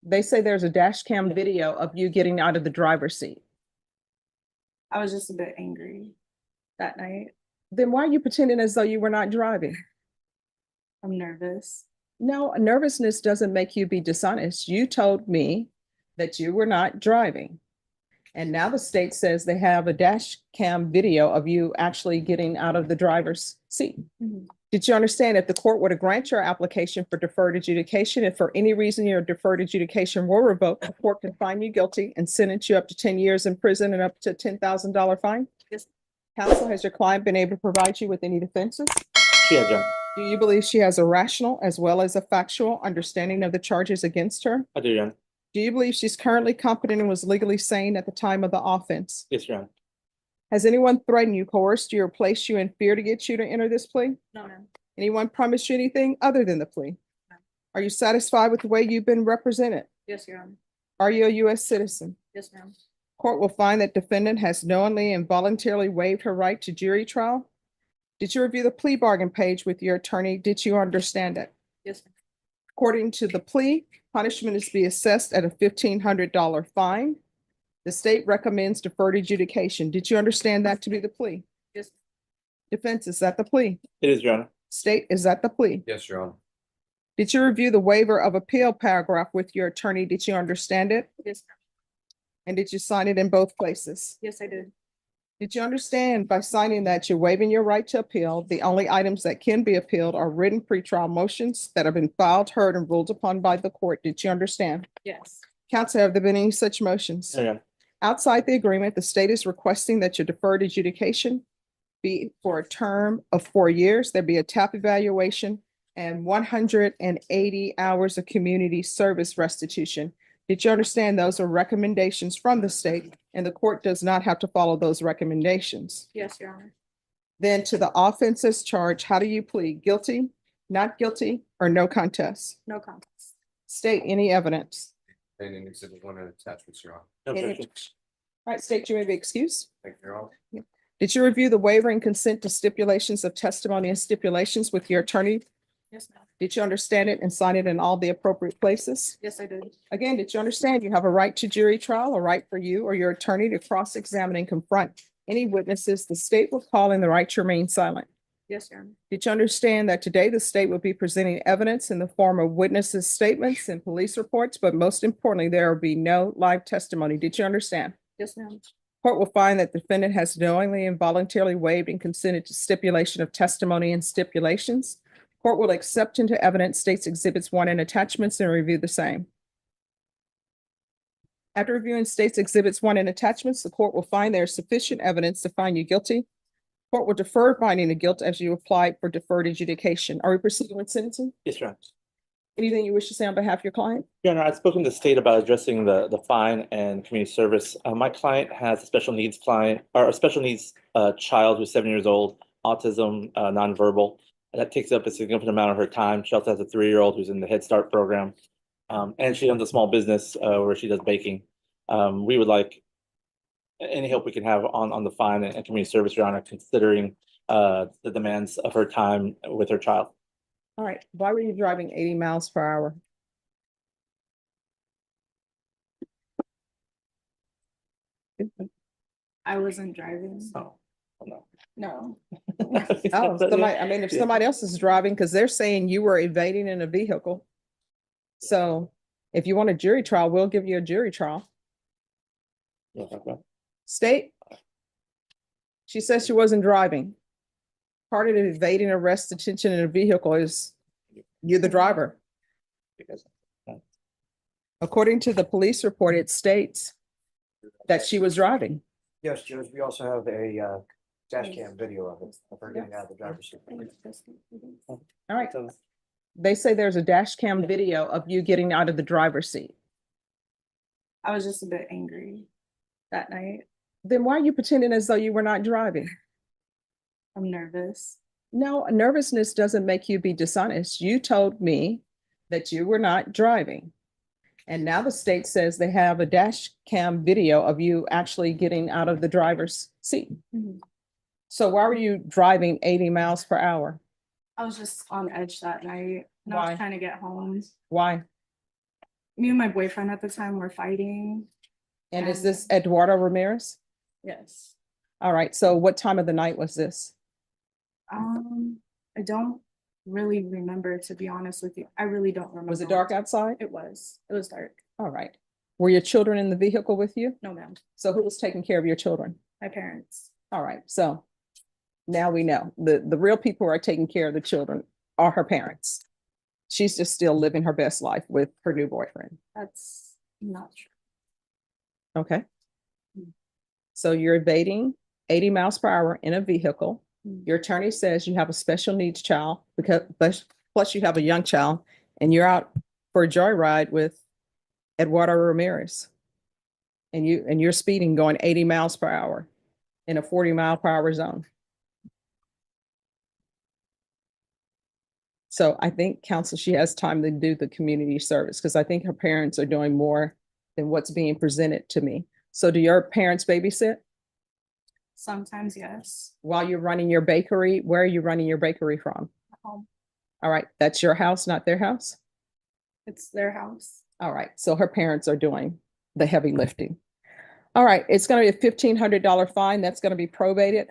They say there's a dash cam video of you getting out of the driver's seat. I was just a bit angry that night. Then why are you pretending as though you were not driving? I'm nervous. No, nervousness doesn't make you be dishonest. You told me that you were not driving. And now the state says they have a dash cam video of you actually getting out of the driver's seat. Mhm. Did you understand if the court were to grant your application for deferred adjudication, if for any reason your deferred adjudication were revoked, the court can find you guilty and sentence you up to 10 years in prison and up to $10,000 fine? Yes. Counsel, has your client been able to provide you with any defenses? She has, Your Honor. Do you believe she has a rational as well as a factual understanding of the charges against her? I do, Your Honor. Do you believe she's currently competent and was legally sane at the time of the offense? Yes, Your Honor. Has anyone threatened you, coerced you, or placed you in fear to get you to enter this plea? No, ma'am. Anyone promised you anything other than the plea? No. Are you satisfied with the way you've been represented? Yes, Your Honor. Are you a U.S. citizen? Yes, ma'am. Court will find that defendant has knowingly and voluntarily waived her right to jury trial. Did you review the plea bargain page with your attorney? Did you understand it? Yes, ma'am. According to the plea, punishment is to be assessed at a $1,500 fine. The state recommends deferred adjudication. Did you understand that to be the plea? Yes. Defense, is that the plea? It is, Your Honor. State, is that the plea? Yes, Your Honor. Did you review the waiver of appeal paragraph with your attorney? Did you understand it? Yes, ma'am. And did you sign it in both places? Yes, I did. Did you understand by signing that you're waiving your right to appeal? The only items that can be appealed are written pretrial motions that have been filed, heard, and ruled upon by the court. Did you understand? Yes. Counsel, have there been any such motions? No, Your Honor. Outside the agreement, the state is requesting that your deferred adjudication be for a term of 4 years. There be a TAP evaluation and 180 hours of community service restitution. Did you understand those are recommendations from the state and the court does not have to follow those recommendations? Yes, Your Honor. Then to the offenses charge, how do you plead? Guilty, not guilty, or no contest? No contest. State any evidence. And in Exhibit 1 and attachments, Your Honor. No Any- objection. All right, state, you may be excused. Thank you, Your Honor. Did you review the waiver and consent to stipulations of testimony and stipulations with your attorney? Yes, ma'am. Did you understand it and sign it in all the appropriate places? Yes, I did. Again, did you understand you have a right to jury trial, a right for you or your attorney to cross-examine and confront any witnesses the state will call in the right to remain silent? Yes, Your Honor. Did you understand that today the state will be presenting evidence in the form of witnesses' statements and police reports, but most importantly, there will be no live testimony? Did you understand? Yes, ma'am. Court will find that defendant has knowingly and voluntarily waived and consented to stipulation of testimony and stipulations. Court will accept into evidence states exhibits 1 and attachments and review the same. After reviewing states exhibits 1 and attachments, the court will find there is sufficient evidence to find you guilty. Court will defer finding of guilt as you applied for deferred adjudication. Are we proceeding with sentencing? Yes, Your Honor. Anything you wish to say on behalf of your client? Your Honor, I've spoken to the state about addressing the fine and community service. My client has a special needs client or a special needs child who's 7 years old, autism, nonverbal. And that takes up a significant amount of her time. She also has a 3-year-old who's in the Head Start program. And she owns a small business where she does baking. We would like any help we can have on the fine and community service, Your Honor, considering the demands of her time with her child. All right, why were you driving 80 miles per hour? I wasn't driving. Oh, no. No. Oh, somebody, I mean, if somebody else is driving, because they're saying you were evading in a vehicle. So if you want a jury trial, we'll give you a jury trial. Yeah, okay. State? She says she wasn't driving. Part of evading arrest, detention in a vehicle is you're the driver. Because According to the police report, it states that she was driving. Yes, Judge, we also have a dash cam video of it, of her getting out of the driver's seat. All right. They say there's a dash cam video of you getting out of the driver's seat. I was just a bit angry that night. Then why are you pretending as though you were not driving? I'm nervous. No, nervousness doesn't make you be dishonest. You told me that you were not driving. And now the state says they have a dash cam video of you actually getting out of the driver's seat. Mhm. So why were you driving 80 miles per hour? I was just on edge that night and I Why? was trying to get home. Why? Me and my boyfriend at the time were fighting. And is this Eduardo Ramirez? Yes. All right, so what time of the night was this? I don't really remember, to be honest with you. I really don't remember. Was it dark outside? It was. It was dark. All right. Were your children in the vehicle with you? No, ma'am. So who was taking care of your children? My parents. All right, so now we know the real people who are taking care of the children are her parents. She's just still living her best life with her new boyfriend. That's not true. Okay. Mm. So you're evading 80 miles per hour in a vehicle. Mm. Your attorney says you have a special needs child because plus you have a young child and you're out for a joyride with Eduardo Ramirez. And you're speeding going 80 miles per hour in a 40-mile-per-hour zone. So I think counsel, she has time to do the community service because I think her parents are doing more than what's being presented to me. So do your parents babysit Sometimes, yes. while you're running your bakery? Where are you running your bakery from? At home. All right, that's your house, not their house? It's their house. All right, so her parents are doing the heavy lifting. All right, it's going to be a $1,500 fine. That's going to be probated.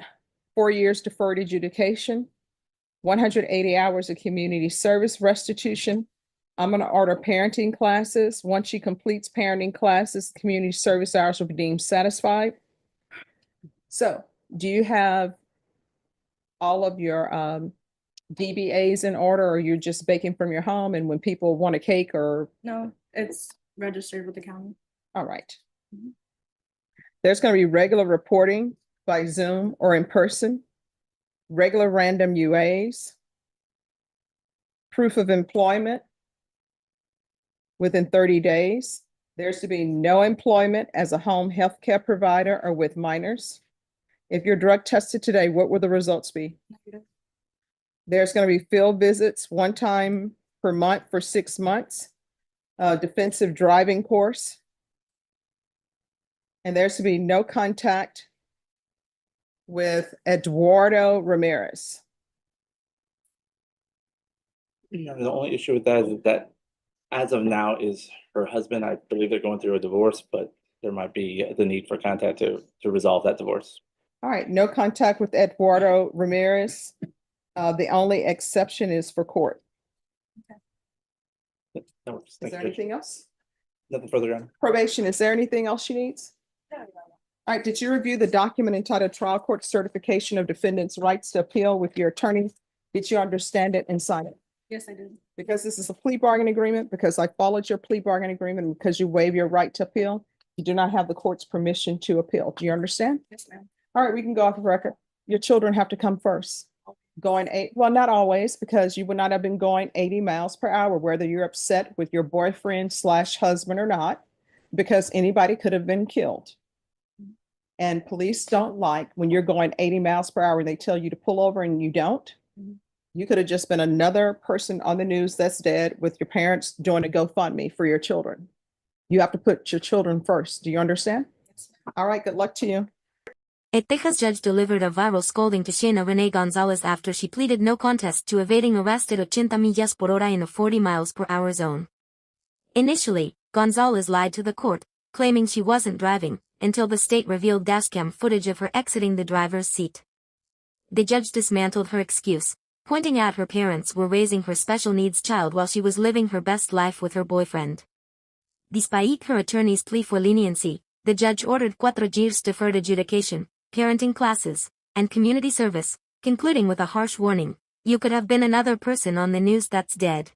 4 years deferred adjudication, 180 hours of community service restitution. I'm going to order parenting classes. Once she completes parenting classes, community service hours will be deemed satisfied. So, do you have all of your DBAs in order, or you're just baking from your home? And when people want a cake or, No, it's registered with the county. all right. Mhm. There's going to be regular reporting by Zoom or in person, regular random UAs, proof of employment within 30 days. There's to be no employment as a home health care provider or with minors. If you're drug tested today, what will the results be? Negative. There's going to be field visits 1 time per month for 6 months, defensive driving course. And there's to be no contact with Eduardo Ramirez. Yeah, the only issue with that is that as of now is her husband. I believe they're going through a divorce, but there might be the need for contact to resolve that divorce. All right, no contact with Eduardo Ramirez. The only exception is for court. That works. Is Thank there you, Judge. anything else? Nothing further on. Probation, is there anything else she needs? All right, did you review the document entitled Trial Court Certification of Defendant's Rights to Appeal with your attorney? Did you understand it and sign it? Yes, I did. Because this is a plea bargain agreement, because I followed your plea bargain agreement, and because you waive your right to appeal, you do not have the court's permission to appeal. Do you understand? Yes, ma'am. All right, we can go off the record. Your children have to come first. Well, not always, because you would not have been going 80 miles per hour, whether you're upset with your boyfriend / husband or not, because anybody could have been killed. And police don't like when you're going 80 miles per hour and they tell you to pull over and you don't. Mhm. You could have just been another person on the news that's dead with your parents doing a GoFundMe for your children. You have to put your children first. Do you understand? Yes, ma'am. All right, good luck to you. A Texas judge delivered a viral scolding to Shayna Renee Gonzalez after she pleaded no contest to evading arrest at 80 millas por hora in a 40 miles per hour zone. Initially, Gonzalez lied to the court, claiming she wasn't driving, until the state revealed dashcam footage of her exiting the driver's seat. The judge dismantled her excuse, pointing out her parents were raising her special needs child while she was living her best life with her boyfriend. Despite her attorney's plea for leniency, the judge ordered 4 years deferred adjudication, parenting classes, and community service, concluding with a harsh warning: you could have been another person on the news that's dead.